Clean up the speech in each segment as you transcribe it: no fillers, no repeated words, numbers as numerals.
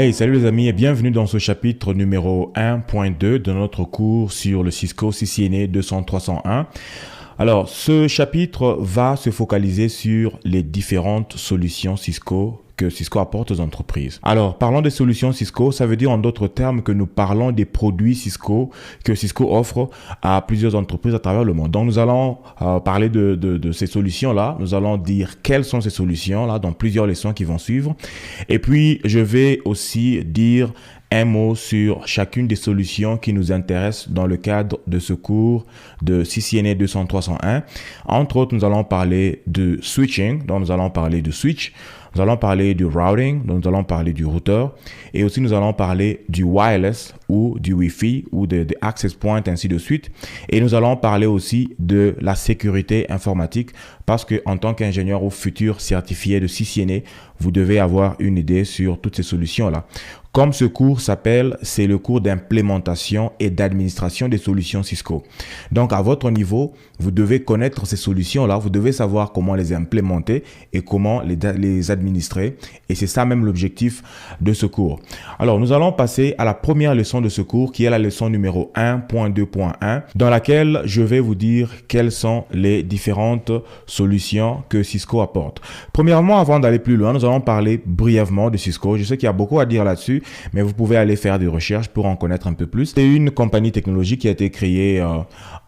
Hey, salut les amis et bienvenue dans ce chapitre numéro 1.2 de notre cours sur le Cisco CCNA 200-301. Alors, ce chapitre va se focaliser sur les différentes solutions Cisco que Cisco apporte aux entreprises. Alors, parlons des solutions Cisco, ça veut dire en d'autres termes que nous parlons des produits Cisco que Cisco offre à plusieurs entreprises à travers le monde. Donc, nous allons parler de ces solutions-là. Nous allons dire quelles sont ces solutions-là dans plusieurs leçons qui vont suivre. Et puis, je vais aussi dire un mot sur chacune des solutions qui nous intéressent dans le cadre de ce cours de CCNA 200-301. Entre autres, nous allons parler de switching, donc nous allons parler de switch. Nous allons parler du routing, donc nous allons parler du routeur et aussi nous allons parler du wireless ou du Wi-Fi ou des access points, ainsi de suite. Et nous allons parler aussi de la sécurité informatique parce que en tant qu'ingénieur ou futur certifié de CCNA, vous devez avoir une idée sur toutes ces solutions-là. Comme ce cours s'appelle, c'est le cours d'implémentation et d'administration des solutions Cisco. Donc, à votre niveau, vous devez connaître ces solutions-là, vous devez savoir comment les implémenter et comment les administrer. Et c'est ça même l'objectif de ce cours. Alors, nous allons passer à la première leçon de ce cours qui est la leçon numéro 1.2.1 dans laquelle je vais vous dire quelles sont les différentes solutions que Cisco apporte. Premièrement, avant d'aller plus loin, nous allons parler brièvement de Cisco. Je sais qu'il y a beaucoup à dire là-dessus, mais vous pouvez aller faire des recherches pour en connaître un peu plus. C'est une compagnie technologique qui a été créée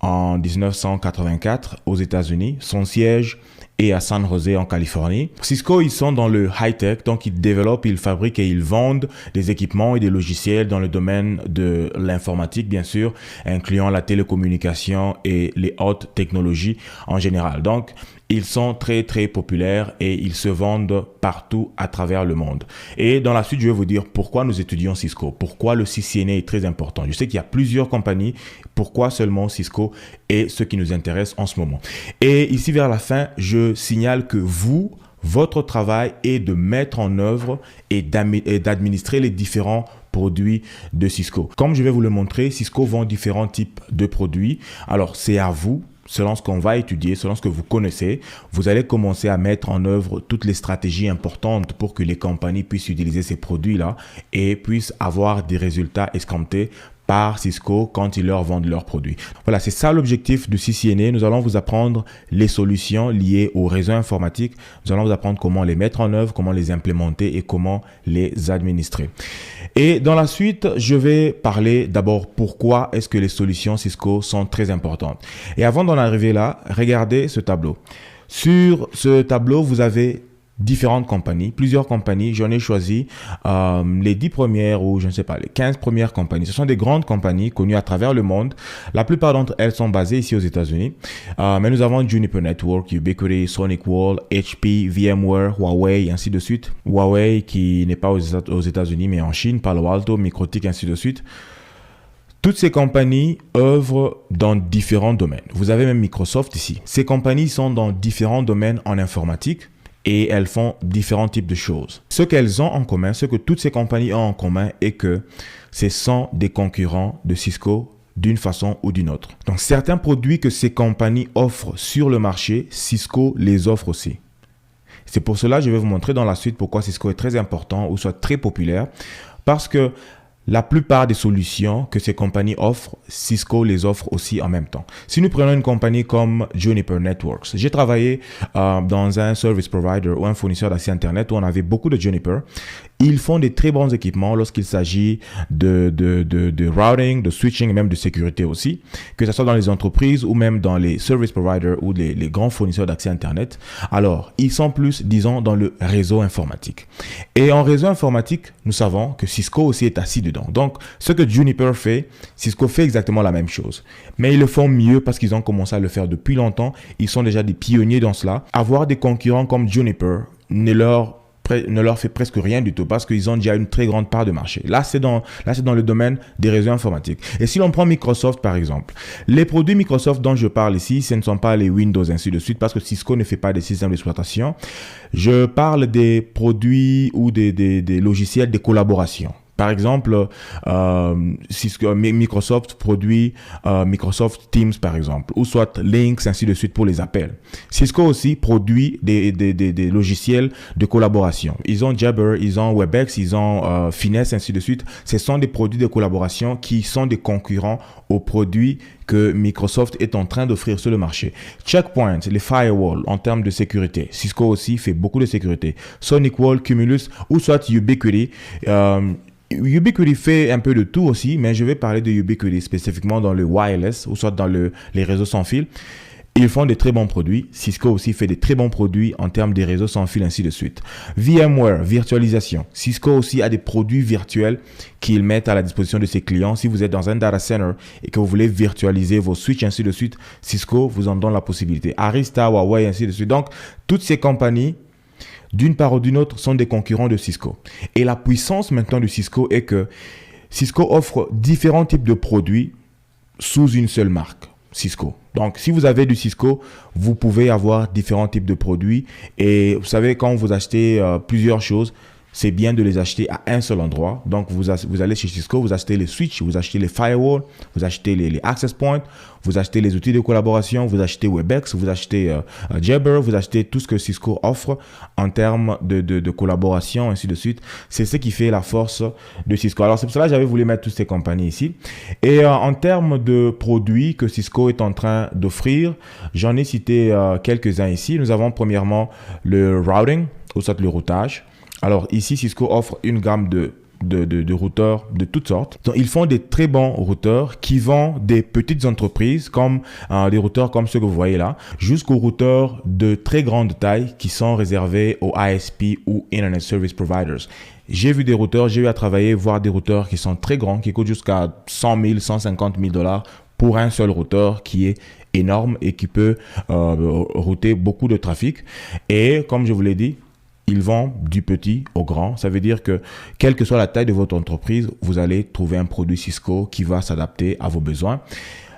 en 1984 aux États-Unis. Son siège est à San Jose en Californie. Cisco, ils sont dans le high-tech, donc ils développent, ils fabriquent et ils vendent des équipements et des logiciels dans le domaine de l'informatique, bien sûr, incluant la télécommunication et les hautes technologies en général. Donc, ils sont très populaires et ils se vendent partout à travers le monde. Et dans la suite, je vais vous dire pourquoi nous étudions Cisco, pourquoi le CCNA est très important. Je sais qu'il y a plusieurs compagnies, pourquoi seulement Cisco est ce qui nous intéresse en ce moment. Et ici vers la fin, je signale que votre travail est de mettre en œuvre et d'administrer les différents produits de Cisco. Comme je vais vous le montrer, Cisco vend différents types de produits. Alors, c'est à vous. Selon ce qu'on va étudier, selon ce que vous connaissez, vous allez commencer à mettre en œuvre toutes les stratégies importantes pour que les compagnies puissent utiliser ces produits-là et puissent avoir des résultats escomptés par Cisco quand ils leur vendent leurs produits. Voilà, c'est ça l'objectif du CCNA. Nous allons vous apprendre les solutions liées au réseau informatique. Nous allons vous apprendre comment les mettre en œuvre, comment les implémenter et comment les administrer. Et dans la suite, je vais parler d'abord pourquoi est-ce que les solutions Cisco sont très importantes. Et avant d'en arriver là, regardez ce tableau. Sur ce tableau, vous avez différentes compagnies, plusieurs compagnies. J'en ai choisi les 10 premières ou je ne sais pas, les 15 premières compagnies. Ce sont des grandes compagnies connues à travers le monde. La plupart d'entre elles sont basées ici aux États-Unis. Mais nous avons Juniper Network, Ubiquiti, SonicWall, HP, VMware, Huawei, ainsi de suite. Huawei qui n'est pas aux États-Unis mais en Chine, Palo Alto, MikroTik, ainsi de suite. Toutes ces compagnies œuvrent dans différents domaines. Vous avez même Microsoft ici. Ces compagnies sont dans différents domaines en informatique. Et elles font différents types de choses. Ce qu'elles ont en commun, ce que toutes ces compagnies ont en commun est que ce sont des concurrents de Cisco d'une façon ou d'une autre. Donc certains produits que ces compagnies offrent sur le marché, Cisco les offre aussi. C'est pour cela que je vais vous montrer dans la suite pourquoi Cisco est très important ou soit très populaire. Parce que la plupart des solutions que ces compagnies offrent, Cisco les offre aussi en même temps. Si nous prenons une compagnie comme Juniper Networks, j'ai travaillé dans un service provider ou un fournisseur d'accès Internet où on avait beaucoup de Juniper. Ils font des très bons équipements lorsqu'il s'agit de routing, de switching et même de sécurité aussi, que ce soit dans les entreprises ou même dans les service providers ou les grands fournisseurs d'accès Internet. Alors, ils sont plus, disons, dans le réseau informatique. Et en réseau informatique, nous savons que Cisco aussi est assis dedans. Donc, ce que Juniper fait, Cisco fait exactement la même chose. Mais ils le font mieux parce qu'ils ont commencé à le faire depuis longtemps. Ils sont déjà des pionniers dans cela. Avoir des concurrents comme Juniper ne leur fait presque rien du tout parce qu'ils ont déjà une très grande part de marché. Là, c'est dans le domaine des réseaux informatiques. Et si l'on prend Microsoft, par exemple, les produits Microsoft dont je parle ici, ce ne sont pas les Windows, ainsi de suite, parce que Cisco ne fait pas des systèmes d'exploitation. Je parle des produits ou des logiciels de collaboration. Par exemple, Microsoft produit Microsoft Teams, par exemple, ou soit Lynx, ainsi de suite pour les appels. Cisco aussi produit des logiciels de collaboration. Ils ont Jabber, ils ont Webex, ils ont Finesse, ainsi de suite. Ce sont des produits de collaboration qui sont des concurrents aux produits que Microsoft est en train d'offrir sur le marché. Checkpoint, les firewalls en termes de sécurité. Cisco aussi fait beaucoup de sécurité. SonicWall, Cumulus ou soit Ubiquiti. Ubiquiti fait un peu de tout aussi, mais je vais parler de Ubiquiti spécifiquement dans le wireless ou soit dans les réseaux sans fil. Ils font de très bons produits. Cisco aussi fait de très bons produits en termes des réseaux sans fil, ainsi de suite. VMware, virtualisation. Cisco aussi a des produits virtuels qu'ils mettent à la disposition de ses clients. Si vous êtes dans un data center et que vous voulez virtualiser vos switches, ainsi de suite, Cisco vous en donne la possibilité. Arista, Huawei, ainsi de suite. Donc, toutes ces compagnies, d'une part ou d'une autre, sont des concurrents de Cisco. Et la puissance maintenant de Cisco est que Cisco offre différents types de produits sous une seule marque. Cisco. Donc, si vous avez du Cisco, vous pouvez avoir différents types de produits. Et vous savez, quand vous achetez plusieurs choses, c'est bien de les acheter à un seul endroit. Donc, vous allez chez Cisco, vous achetez les switches, vous achetez les firewalls, vous achetez les access points, vous achetez les outils de collaboration, vous achetez Webex, vous achetez Jabber, vous achetez tout ce que Cisco offre en termes de collaboration, ainsi de suite. C'est ce qui fait la force de Cisco. Alors, c'est pour cela que j'avais voulu mettre toutes ces compagnies ici. Et en termes de produits que Cisco est en train d'offrir, j'en ai cité quelques-uns ici. Nous avons premièrement le routing, ou soit le routage. Alors ici, Cisco offre une gamme de routeurs de toutes sortes. Donc, ils font des très bons routeurs qui vendent des petites entreprises comme des routeurs comme ceux que vous voyez là, jusqu'aux routeurs de très grande taille qui sont réservés aux ISP ou Internet Service Providers. J'ai vu des routeurs, j'ai eu à travailler, voir des routeurs qui sont très grands, qui coûtent jusqu'à 100 000, 150 000 $ pour un seul routeur qui est énorme et qui peut router beaucoup de trafic. Et comme je vous l'ai dit, ils vendent du petit au grand. Ça veut dire que, quelle que soit la taille de votre entreprise, vous allez trouver un produit Cisco qui va s'adapter à vos besoins.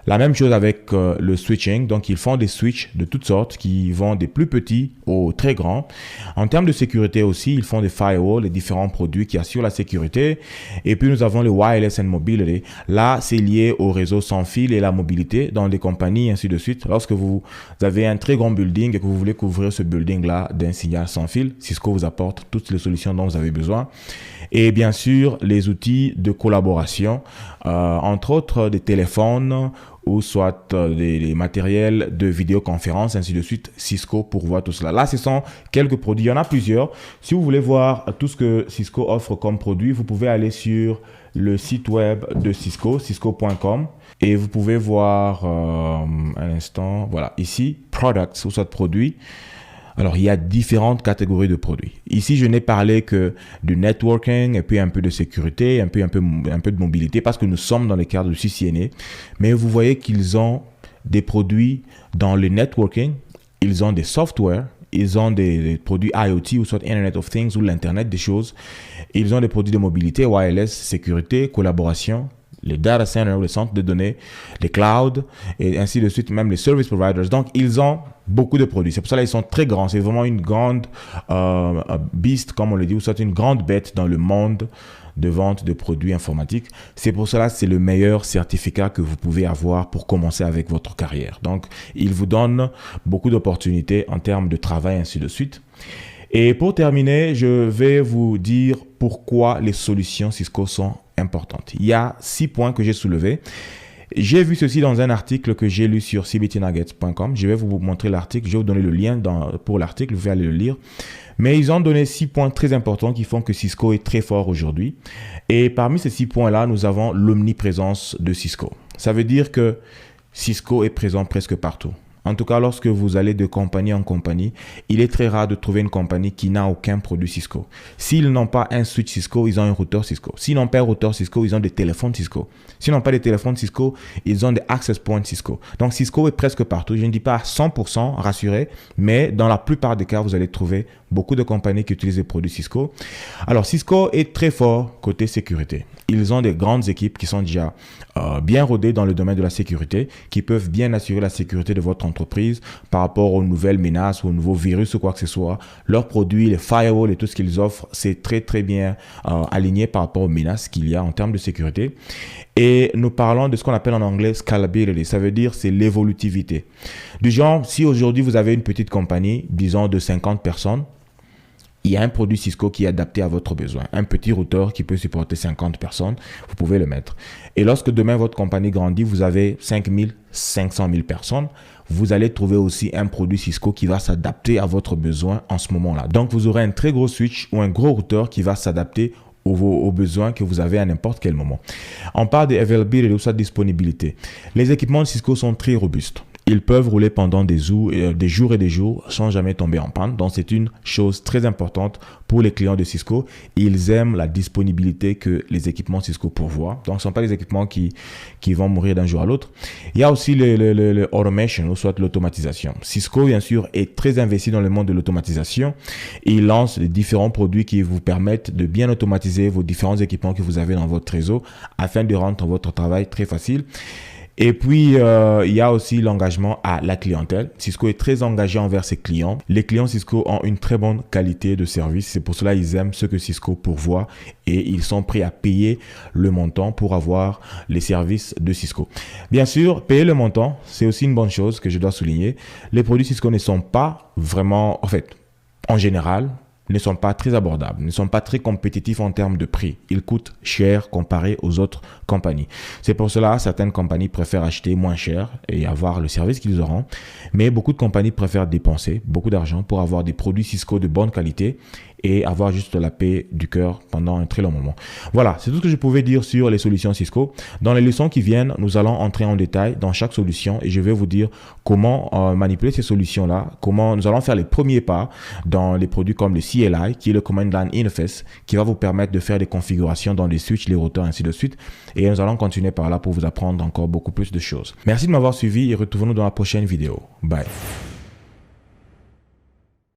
La même chose avec le switching. Donc, ils font des switches de toutes sortes qui vont des plus petits aux très grands. En termes de sécurité aussi, ils font des firewalls, les différents produits qui assurent la sécurité. Et puis, nous avons le wireless and mobility. Là, c'est lié au réseau sans fil et la mobilité dans les compagnies, ainsi de suite. Lorsque vous avez un très grand building et que vous voulez couvrir ce building-là d'un signal sans fil, Cisco vous apporte toutes les solutions dont vous avez besoin. Et bien sûr, les outils de collaboration, entre autres des téléphones ou soit des matériels de vidéoconférence, ainsi de suite. Cisco pourvoit tout cela. Là, ce sont quelques produits. Il y en a plusieurs. Si vous voulez voir tout ce que Cisco offre comme produit, vous pouvez aller sur le site web de Cisco, cisco.com. Et vous pouvez voir un instant, voilà, ici, products ou soit produits. Alors, il y a différentes catégories de produits. Ici, je n'ai parlé que du networking et puis un peu de sécurité, un peu de mobilité parce que nous sommes dans le cadre du CCNA. Mais vous voyez qu'ils ont des produits dans le networking, ils ont des softwares, ils ont des produits IoT ou soit Internet of Things ou l'Internet des choses. Ils ont des produits de mobilité, wireless, sécurité, collaboration, les data centers, les centres de données, les clouds et ainsi de suite, même les service providers. Donc, ils ont beaucoup de produits. C'est pour ça qu'ils sont très grands. C'est vraiment une grande beast, comme on le dit, ou soit une grande bête dans le monde de vente de produits informatiques. C'est pour cela que c'est le meilleur certificat que vous pouvez avoir pour commencer avec votre carrière. Donc, ils vous donnent beaucoup d'opportunités en termes de travail, ainsi de suite. Et pour terminer, je vais vous dire pourquoi les solutions Cisco sont importantes. Il y a 6 points que j'ai soulevés. J'ai vu ceci dans un article que j'ai lu sur cbtnuggets.com. Je vais vous montrer l'article. Je vais vous donner le lien pour l'article. Vous pouvez aller le lire. Mais ils ont donné 6 points très importants qui font que Cisco est très fort aujourd'hui. Et parmi ces 6 points-là, nous avons l'omniprésence de Cisco. Ça veut dire que Cisco est présent presque partout. En tout cas, lorsque vous allez de compagnie en compagnie, il est très rare de trouver une compagnie qui n'a aucun produit Cisco. S'ils n'ont pas un switch Cisco, ils ont un routeur Cisco. S'ils n'ont pas un routeur Cisco, ils ont des téléphones Cisco. S'ils n'ont pas des téléphones Cisco, ils ont des access points Cisco. Donc, Cisco est presque partout. Je ne dis pas à 100% rassuré, mais dans la plupart des cas, vous allez trouver beaucoup de compagnies qui utilisent des produits Cisco. Alors, Cisco est très fort côté sécurité. Ils ont des grandes équipes qui sont déjà bien rodées dans le domaine de la sécurité, qui peuvent bien assurer la sécurité de votre entreprise entreprises par rapport aux nouvelles menaces, aux nouveaux virus ou quoi que ce soit. Leurs produits, les firewalls et tout ce qu'ils offrent, c'est très bien aligné par rapport aux menaces qu'il y a en termes de sécurité. Et nous parlons de ce qu'on appelle en anglais scalability. Ça veut dire c'est l'évolutivité. Du genre, si aujourd'hui vous avez une petite compagnie, disons de 50 personnes, il y a un produit Cisco qui est adapté à votre besoin. Un petit routeur qui peut supporter 50 personnes, vous pouvez le mettre. Et lorsque demain votre compagnie grandit, vous avez 5000, 500 000 personnes, vous allez trouver aussi un produit Cisco qui va s'adapter à votre besoin en ce moment-là. Donc vous aurez un très gros switch ou un gros routeur qui va s'adapter aux besoins que vous avez à n'importe quel moment. On parle de availability ou sa disponibilité. Les équipements de Cisco sont très robustes. Ils peuvent rouler pendant des jours et des jours sans jamais tomber en panne. Donc, c'est une chose très importante pour les clients de Cisco. Ils aiment la disponibilité que les équipements Cisco pourvoient. Donc, ce ne sont pas des équipements qui vont mourir d'un jour à l'autre. Il y a aussi le automation, ou soit l'automatisation. Cisco, bien sûr, est très investi dans le monde de l'automatisation. Il lance les différents produits qui vous permettent de bien automatiser vos différents équipements que vous avez dans votre réseau afin de rendre votre travail très facile. Et puis, il y a aussi l'engagement à la clientèle. Cisco est très engagé envers ses clients. Les clients Cisco ont une très bonne qualité de service. C'est pour cela qu'ils aiment ce que Cisco pourvoit et ils sont prêts à payer le montant pour avoir les services de Cisco. Bien sûr, payer le montant, c'est aussi une bonne chose que je dois souligner. Les produits Cisco ne sont pas vraiment, en général, ne sont pas très abordables, ne sont pas très compétitifs en termes de prix. Ils coûtent cher comparé aux autres compagnies. C'est pour cela que certaines compagnies préfèrent acheter moins cher et avoir le service qu'ils auront. Mais beaucoup de compagnies préfèrent dépenser beaucoup d'argent pour avoir des produits Cisco de bonne qualité et avoir juste la paix du cœur pendant un très long moment. Voilà, c'est tout ce que je pouvais dire sur les solutions Cisco. Dans les leçons qui viennent, nous allons entrer en détail dans chaque solution et je vais vous dire comment manipuler ces solutions-là, comment nous allons faire les premiers pas dans les produits comme le CLI, qui est le Command Line Interface, qui va vous permettre de faire des configurations dans les switches, les routeurs, ainsi de suite. Et nous allons continuer par là pour vous apprendre encore beaucoup plus de choses. Merci de m'avoir suivi et retrouvons-nous dans la prochaine vidéo. Bye.